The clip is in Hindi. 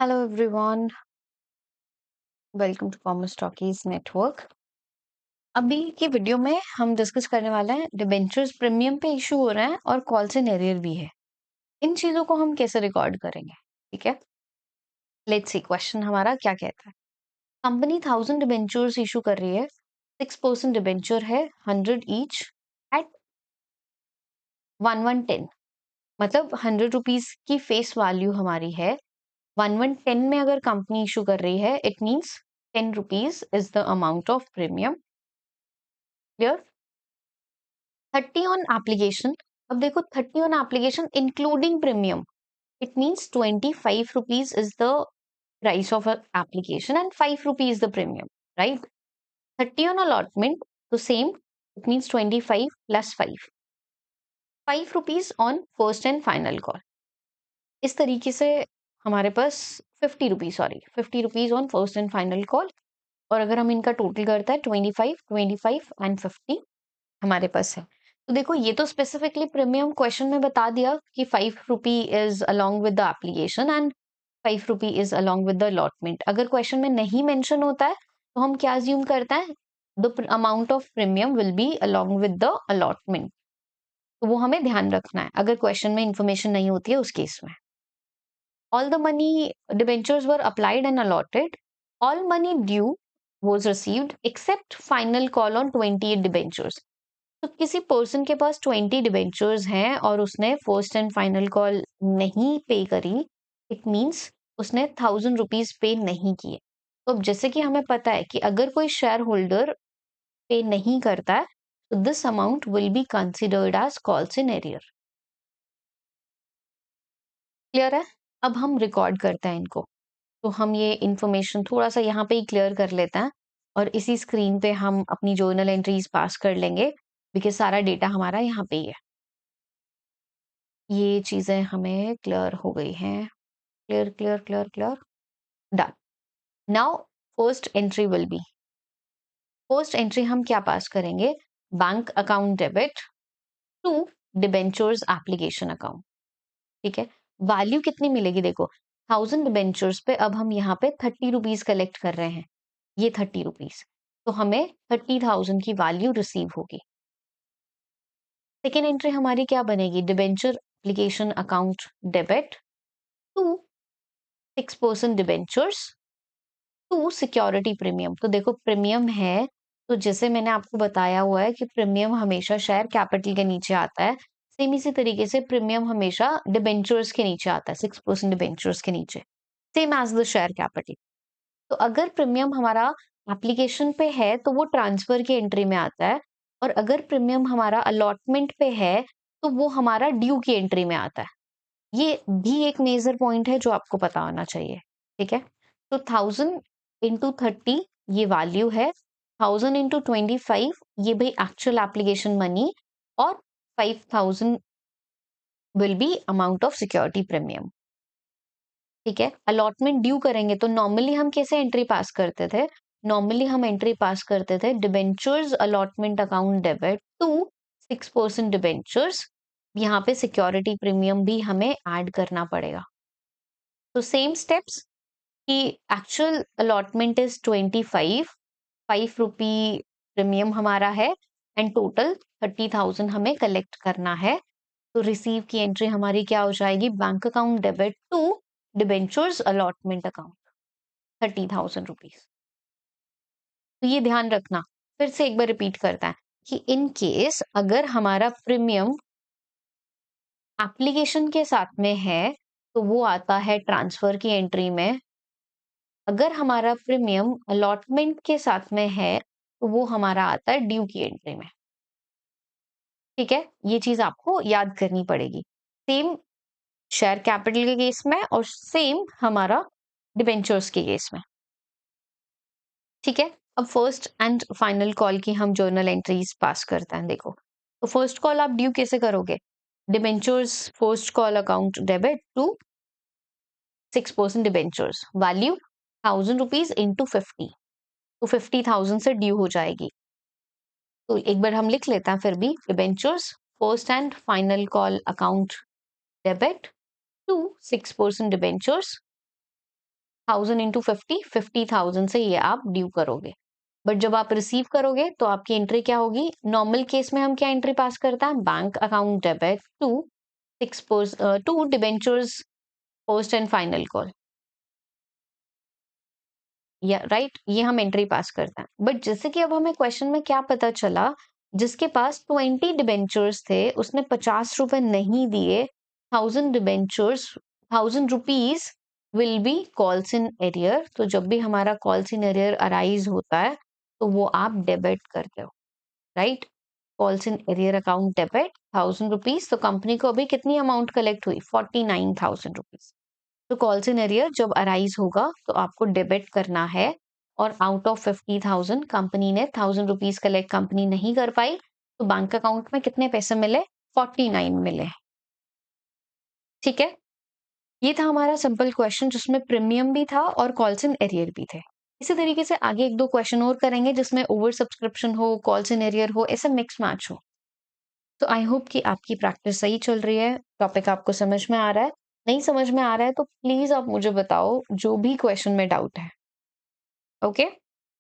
Hello everyone, welcome to Commerce Stockies Network. अभी की वीडियो में हम डिस्कस करने वाले हैं डिबेंचर्स प्रीमियम पे इशू हो रहा है और कॉल्स इन एरियर भी है। इन चीजों को हम कैसे रिकॉर्ड करेंगे? ठीक है, लेट्स सी क्वेश्चन हमारा क्या कहता है। कंपनी 1000 डिबेंचर्स इशू कर रही है, 6% डिबेंचर है 100 ईच एट 1110, मतलब 100 रुपीज की फेस वैल्यू हमारी है। 1110 में अगर कंपनी इशू कर रही है, it means 10 rupees is the amount of premium. Clear? 30 on application. अब देखो, 30 on application including premium, it means 25 rupees is the price of application and 5 rupees the premium, right? 30 on allotment, तो same, it means 25 plus 5 rupees on first and final call. इस तरीके से हमारे पास 50 rupees on first and final call. और अगर हम इनका टोटल करते हैं 25 एंड 50 हमारे पास है। तो देखो, ये तो स्पेसिफिकली प्रीमियम क्वेश्चन में बता दिया कि 5 रुपी is along with the application and 5 rupee is along with the allotment. अगर क्वेश्चन में नहीं मेंशन होता है तो हम क्या अज्यूम करते हैं? The amount of premium will be along with the allotment. तो वो हमें ध्यान रखना है अगर क्वेश्चन में इंफॉर्मेशन नहीं होती है उस केस में। All the money debentures were applied and allotted. All money due was received except final call on 28 debentures. तो किसी पर्सन के पास 20 डिबेंचर्स हैं और उसने फर्स्ट एंड फाइनल कॉल नहीं पे करी, इट मींस उसने 1000 रुपीज पे नहीं किए। तो अब जैसे कि हमें पता है कि अगर कोई शेयर होल्डर पे नहीं करता है तो this amount will be considered as calls in arrear. Clear है? अब हम रिकॉर्ड करते हैं इनको। तो हम ये इंफॉर्मेशन थोड़ा सा यहाँ पे ही क्लियर कर लेते हैं और इसी स्क्रीन पे हम अपनी जर्नल एंट्रीज पास कर लेंगे, बिकॉज सारा डेटा हमारा यहाँ पे ही है। ये चीजें हमें क्लियर हो गई हैं। Clear clear clear clear, done. Now first entry will be, first entry हम क्या पास करेंगे? Bank account debit to debentures application account. ठीक है, वैल्यू कितनी मिलेगी? देखो, 1000 डिबेंचर्स पे अब हम यहाँ पे 30 रुपीज कलेक्ट कर रहे हैं, ये 30 रुपीज, तो हमें 30,000 की वैल्यू रिसीव होगी। सेकेंड एंट्री हमारी क्या बनेगी? Debenture application account debit to 6% debentures to security premium. तो देखो, प्रीमियम है तो जैसे मैंने आपको बताया हुआ है कि प्रीमियम हमेशा शेयर कैपिटल के नीचे आता है, सेम इसी तरीके से प्रीमियम हमेशा डिबेंचर्स के नीचे आता है, 6% डिबेंचर्स के नीचे, same as the share capital. तो अगर प्रीमियम हमारा एप्लीकेशन पे है तो वो ट्रांसफर की एंट्री में आता है, और अगर प्रीमियम हमारा अलॉटमेंट पे है तो वो हमारा ड्यू की एंट्री में आता है। ये भी एक मेजर पॉइंट है जो आपको पता होना चाहिए। ठीक है, तो 1000 × 30 ये वैल्यू है, 1000 × 25 ये भाई एक्चुअल एप्लीकेशन मनी, और 5000 will be amount of security premium. ठीक है, अलॉटमेंट ड्यू करेंगे तो नॉर्मली हम कैसे एंट्री पास करते थे? नॉर्मली हम एंट्री पास करते थे debentures allotment account debit to 6% debentures. यहाँ पे सिक्योरिटी प्रीमियम भी हमें ऐड करना पड़ेगा। तो सेम स्टेप्स कि actual allotment is 25, 5 rupee premium हमारा है एंड टोटल 30,000 हमें कलेक्ट करना है। तो रिसीव की एंट्री हमारी क्या हो जाएगी? Bank account debit to debentures allotment account 30,000 rupees. तो ये ध्यान रखना, फिर से एक बार रिपीट करता है कि इन केस अगर हमारा प्रीमियम एप्लीकेशन के साथ में है तो वो आता है ट्रांसफर की एंट्री में, अगर हमारा प्रीमियम अलॉटमेंट के साथ में है तो वो हमारा आता है ड्यू की एंट्री में। ठीक है, ये चीज आपको याद करनी पड़ेगी, सेम शेयर कैपिटल के केस में और सेम हमारा डिबेंचर्स के केस में। ठीक है, अब फर्स्ट एंड फाइनल कॉल की हम जर्नल एंट्रीज पास करते हैं। देखो, तो फर्स्ट कॉल आप ड्यू कैसे करोगे? Debentures first call account debit to 6% debentures, value 1000 rupees into 50, तो 50,000 से ड्यू हो जाएगी। तो एक बार हम लिख लेते हैं फिर भी, debentures first and final call account debit to 6% debentures, 1000 into 50,000 से ये आप ड्यू करोगे। बट जब आप रिसीव करोगे तो आपकी एंट्री क्या होगी? नॉर्मल केस में हम क्या एंट्री पास करता है? Bank account debit to debentures post and final call, या राइट, ये हम एंट्री पास करते हैं। बट जैसे कि अब हमें क्वेश्चन में क्या पता चला, जिसके पास 20 डिबेंचर्स थे उसने 50 रुपए नहीं दिए, 1000 rupees will be calls in arrear. तो जब भी हमारा कॉल्स इन एरियर अराइज होता है तो वो आप डेबिट करते हो, right. Calls in arrear account debit 1000 rupees, तो कंपनी को अभी कितनी अमाउंट कलेक्ट हुई? 49,000 रुपीज। तो कॉल्स इन एरियर जब अराइज होगा तो आपको डेबिट करना है, और आउट ऑफ 50,000 कंपनी ने 1000 रुपीज कलेक्ट कंपनी नहीं कर पाई, तो बैंक अकाउंट में कितने पैसे मिले? 49 मिले। ठीक है, ये था हमारा सिंपल क्वेश्चन जिसमें प्रीमियम भी था और कॉल्स इन एरियर भी थे। इसी तरीके से आगे एक दो क्वेश्चन और करेंगे जिसमें ओवर सब्सक्रिप्शन हो, कॉल्स इन एरियर हो, ऐसे मिक्स मैच हो। तो आई होप कि आपकी प्रैक्टिस सही चल रही है, टॉपिक आपको समझ में आ रहा है। नहीं समझ में आ रहा है तो प्लीज आप मुझे बताओ, जो भी क्वेश्चन में डाउट है। ओके।